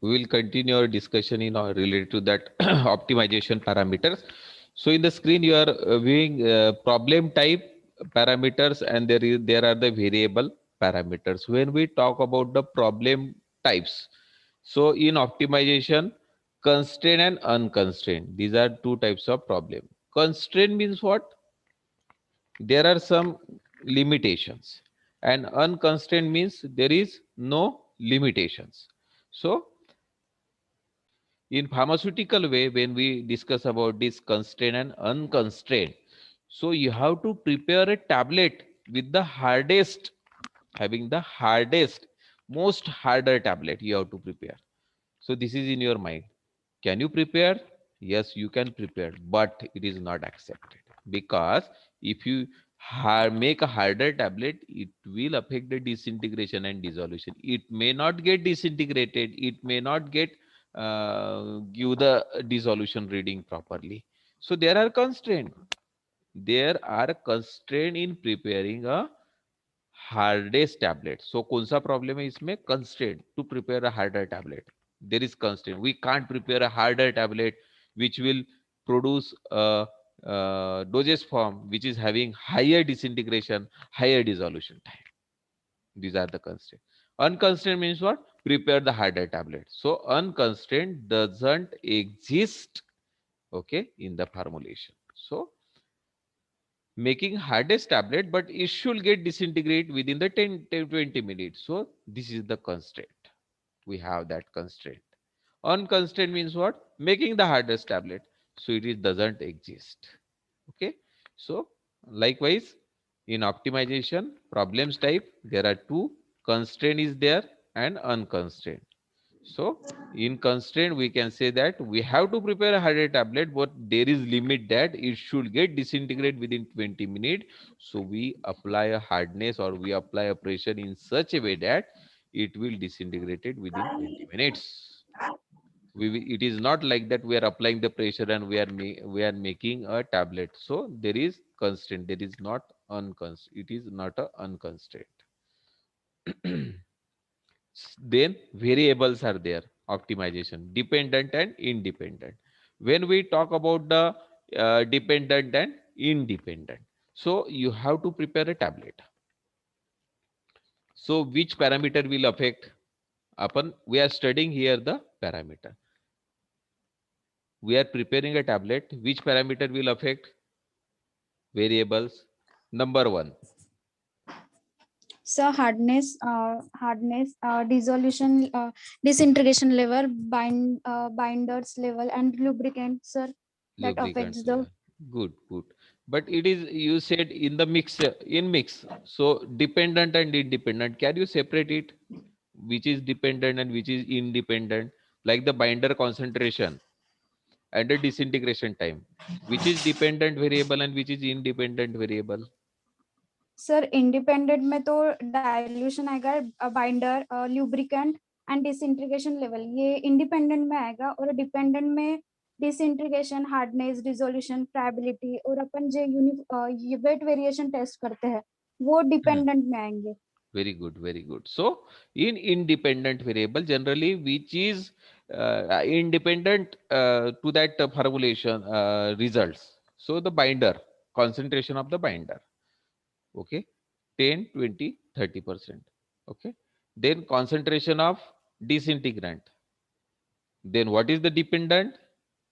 we will continue our discussion in related to that optimization parameters. So in the screen you are viewing problem type parameters, and there are the variable parameters. When we talk about the problem types, so in optimization, constrained and unconstrained, these are two types of problem. Constraint means what? There are some limitations, and unconstrained means there is no limitations. So in pharmaceutical way, when we discuss about this constrained and unconstrained, so you have to prepare a tablet with the hardest, having the hardest, most harder tablet you have to prepare. So this is in your mind. Can you prepare? Yes, you can prepare, but it is not accepted, because if you make a harder tablet, it will affect the disintegration and dissolution. It may not get disintegrated. It may not get give the dissolution reading properly. So there are constraints. There are constraints in preparing a hardest tablet. So कौन सा problem है इसमें? Constraint to prepare a harder tablet. There is constraint. We can't prepare a harder tablet which will produce a dosage form which is having higher disintegration, higher dissolution time. These are the constraints. Unconstrained means what? Prepare the harder tablet. So unconstrained doesn't exist, okay, in the formulation. So making hardest tablet, but it should get disintegrate within the 10 to 20 minutes. So this is the constraint. We have that constraint. Unconstrained means what? Making the hardest tablet. So it is doesn't exist. Okay. So likewise, in optimization problems type, there are two: constraint is there and unconstrained. So in constraint, we can say that we have to prepare a harder tablet, but there is limit that it should get disintegrate within 20 minutes. So we apply a hardness, or we apply a pressure in such a way that it will disintegrate it within 20 minutes. It is not like that we are applying the pressure and we are making a tablet. So there is constraint. There is not unconstrained. It is not a unconstrained. Then variables are there: optimization, dependent and independent. When we talk about the dependent and independent, so you have to prepare a tablet. So which parameter will affect? Upon we are studying here the parameter. We are preparing a tablet. Which parameter will affect? Variables. Number one. So hardness, dissolution, disintegration level, binders level, and lubricant, sir, that Lubricants affects the. level. Good, good. But it is, you said in the mix, in mix. So dependent and independent. Can you separate it? Which is dependent and which is independent? Like the binder concentration and the disintegration time. Which is dependent variable and which is independent variable? Sir independent में तो dilution आएगा, binder, lubricant and disintegration level, ये independent में आएगा. और dependent में disintegration, hardness, dissolution, friability, और अपन जो वेट वेरिएशन टेस्ट करते हैं वो डिपेंडेंट में आएंगे. Very good, very good. So in independent variable, generally which is independent to that formulation results. So the binder, concentration of the binder, okay, 10, 20, 30%. Okay. Then concentration of disintegrant. Then what is the dependent?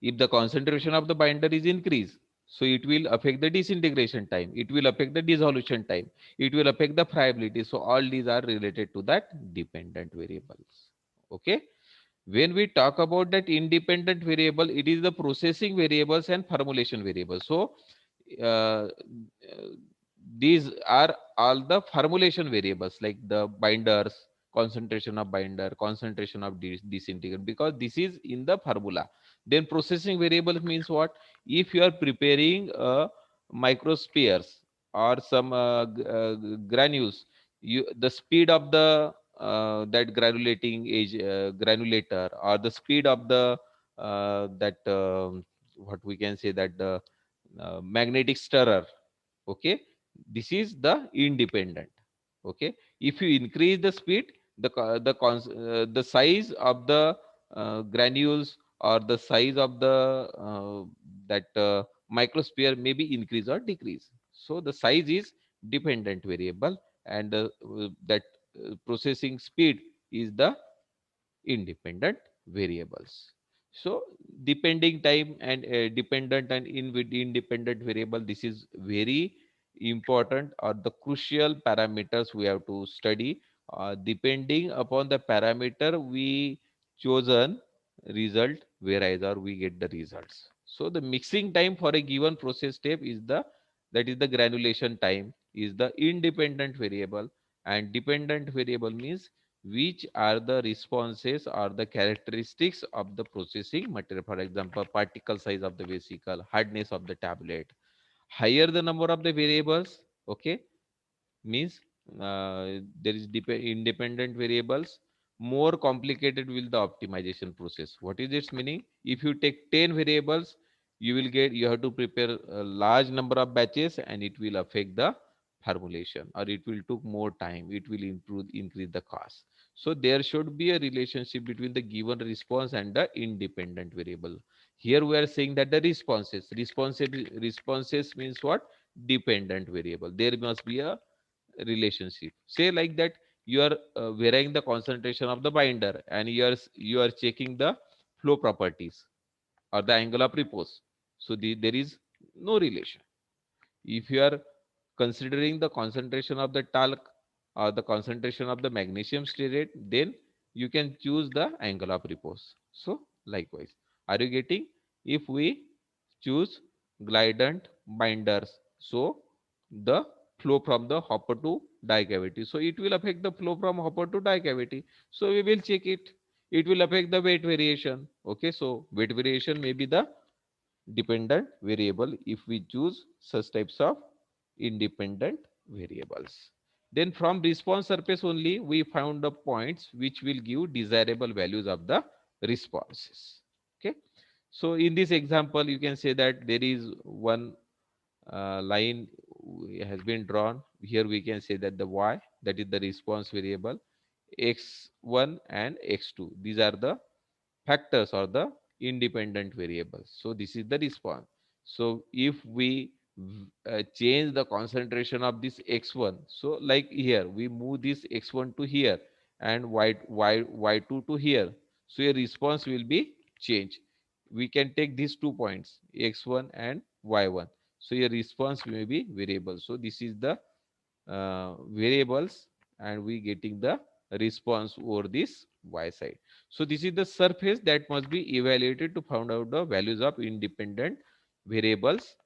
If the concentration of the binder is increased, so it will affect the disintegration time, it will affect the dissolution time, it will affect the friability. So all these are related to that dependent variables. Okay. When we talk about that independent variable, it is the processing variables and formulation variables. So uh, these are all the formulation variables, like the binders, concentration of binder, concentration of disintegrant, because this is in the formula. Then processing variable means what? If you are preparing microspheres or some granules, the speed of the that granulating age granulator, or the speed of the that what we can say, that the magnetic stirrer, okay, this is the independent. Okay. If you increase the speed, the size of the granules or the size of the that microsphere may be increase or decrease. So the size is dependent variable, and that processing speed is the independent variables. So depending time and dependent and independent variable, this is very important or the crucial parameters we have to study. Depending upon the parameter we chosen result varies or we get the results. So the mixing time for a given process step is the, that is the granulation time, is the independent variable. And dependent variable means which are the responses or the characteristics of the processing material. For example, particle size of the vesicle, hardness of the tablet. Higher the number of the variables, okay, means there is independent variables, more complicated will the optimization process. What is its meaning? If you take 10 variables, you have to prepare a large number of batches, and it will affect the formulation, or it will took more time, it will increase the cost. So there should be a relationship between the given response and the independent variable. Here we are saying that the responses means what? Dependent variable. There must be a relationship. Say like that, you are varying the concentration of the binder, and you are checking the flow properties or the angle of repose. So there is no relation. If you are considering the concentration of the talc or the concentration of the magnesium stearate, then you can choose the angle of repose. So likewise, are you getting? If we choose glidant binders, so the flow from the hopper to die cavity, so it will affect the flow from hopper to die cavity. So we will check it. It will affect the weight variation. Okay, so weight variation may be the dependent variable if we choose such types of independent variables. Then from response surface only we found the points which will give desirable values of the responses. Okay, so in this example you can say that there is one line has been drawn. Here we can say that the y, that is the response variable, x1 and x2, these are the factors or the independent variables. So this is the response. So if we change the concentration of this x1, so like here we move this x1 to here and y2 to here, so your response will be changed. We can take these 2 points, x1 and y1, so your response may be variable. So this is the variables, and we getting the response over this y side. So this is the surface that must be evaluated to find out the values of independent variables,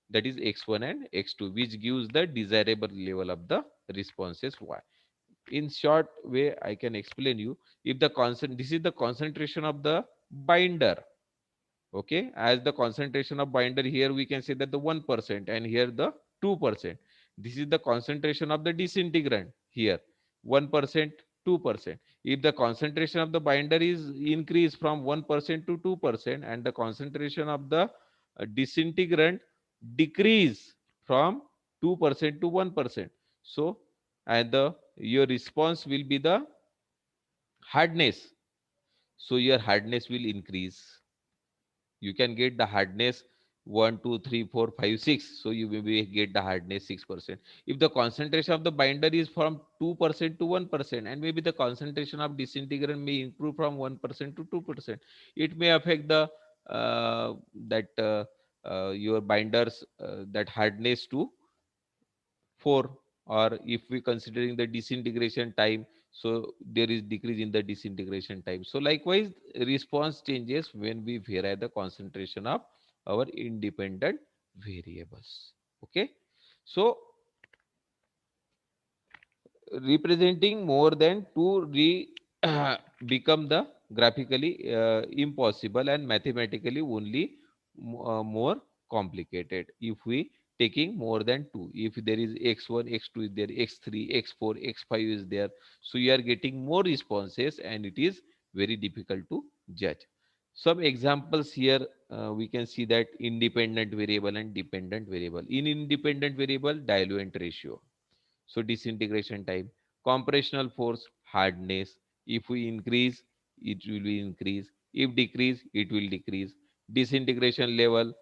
that is x1 and x2, which gives the desirable level of the responses y. In short way I can explain you, if the constant, this is the concentration of the binder. Okay, as the concentration of binder, here we can say that the 1% and here the 2%. This is the concentration of the disintegrant here, 1%, 2%. If the concentration of the binder is increased from 1% to 2%, and the concentration of the disintegrant decrease from 2% to 1%, so and the your response will be the hardness, so your hardness will increase. You can get the hardness 1 2 3 4 5 6, so you maybe get the hardness 6%. If the concentration of the binder is from 2% to 1%, and maybe the concentration of disintegrant may improve from 1% to 2%, it may affect the that your binders that hardness to 4. Or if we considering the disintegration time, so there is decrease in the disintegration time. So likewise response changes when we vary the concentration of our independent variables. Okay, so representing more than two become the graphically impossible, and mathematically only more complicated if we taking more than two. If there is x1, x2 is there, x3, x4, x5 is there, so you are getting more responses, and it is very difficult to judge. Some examples here, we can see that independent variable and dependent variable. In independent variable, diluent ratio, so disintegration time, compressional force, hardness. If we increase, it will be increase. If decrease, it will decrease. Disintegration level,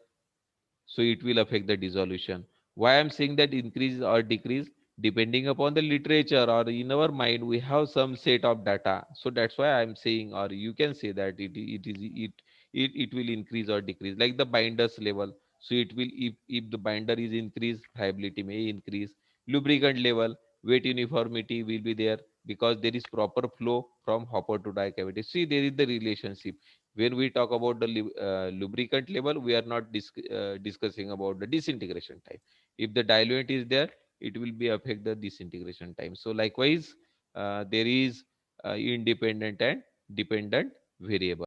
so it will affect the dissolution. Why I'm saying that increase or decrease, depending upon the literature or in our mind we have some set of data, so that's why I'm saying, or you can say that it will increase or decrease, like the binders level. So it will, if the binder is increased, friability may increase. Lubricant level, weight uniformity will be there, because there is proper flow from hopper to die cavity. See, there is the relationship. When we talk about the lubricant level, we are not discussing about the disintegration time. If the diluent is there, it will be affect the disintegration time. So likewise, there is independent and dependent variable.